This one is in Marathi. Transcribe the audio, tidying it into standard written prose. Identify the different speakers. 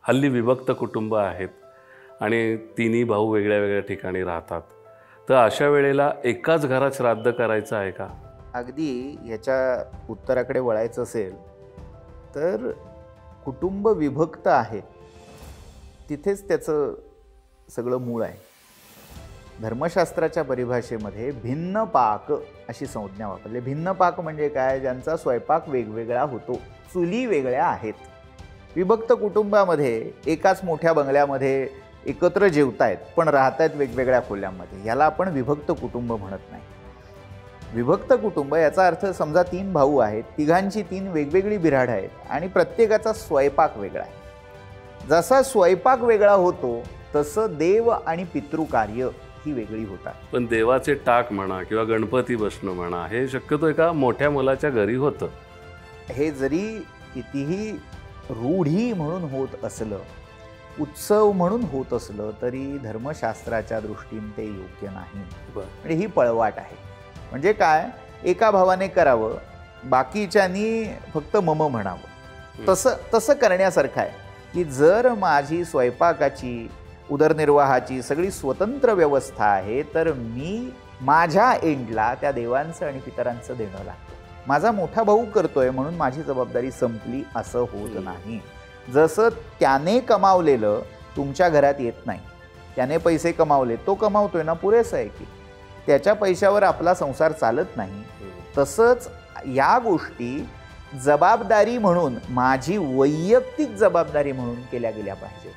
Speaker 1: हल्ली विभक्त कुटुंब आहेत आणि तिन्ही भाऊ वेगळ्या वेगळ्या ठिकाणी राहतात, तर अशा वेळेला एकाच घरात श्राद्ध करायचं आहे का?
Speaker 2: अगदी ह्याच्या उत्तराकडे वळायचं असेल तर कुटुंब विभक्त आहे तिथेच त्याचं सगळं मूळ आहे. धर्मशास्त्राच्या परिभाषेमध्ये भिन्न पाक अशी संज्ञा वापरली. भिन्न पाक म्हणजे काय? ज्यांचा स्वयंपाक वेगवेगळा होतो, चुली वेगळ्या आहेत. विभक्त कुटुंबामध्ये एकाच मोठ्या बंगल्यामध्ये एकत्र जेवतायत पण राहतायत वेगवेगळ्या खोल्यांमध्ये, ह्याला आपण विभक्त कुटुंब म्हणत नाही. विभक्त कुटुंब याचा अर्थ समजा 3 भाऊ आहेत, तिघांची 3 वेगवेगळी बिऱ्हाड आहेत आणि प्रत्येकाचा स्वयंपाक वेगळा आहे. जसा स्वयंपाक वेगळा होतो तसं देव आणि पितृकार्य ही वेगळी होतात.
Speaker 1: पण देवाचे टाक म्हणा किंवा गणपती बसणं म्हणा हे शक्यतो एका मोठ्या मुलाच्या घरी होतं.
Speaker 2: हे जरी कितीही रूढी म्हणून होत असलं, उत्सव म्हणून होत असलं तरी धर्मशास्त्राच्या दृष्टीने ते योग्य नाही. म्हणजे ही पळवाट आहे. म्हणजे काय? एका भावाने करावं, बाकीच्यांनी फक्त मम म्हणावं, तसं करण्यासारखं आहे की जर माझी स्वयंपाकाची उदरनिर्वाहाची सगळी स्वतंत्र व्यवस्था आहे तर मी माझ्या एंडला त्या देवांचं आणि पितरांचं देणं लागतं. माझा मोठा भाऊ करतोय म्हणून माझी जबाबदारी संपली असं होत नाही. जसं त्याने कमावलेलं तुमच्या घरात येत नाही, त्याने पैसे कमावले, तो कमावतोय ना, पुरेसं आहे की त्याच्या पैशावर आपला संसार चालत नाही. तसंच या गोष्टी जबाबदारी म्हणून, माझी वैयक्तिक जबाबदारी म्हणून केल्या गेल्या पाहिजेत.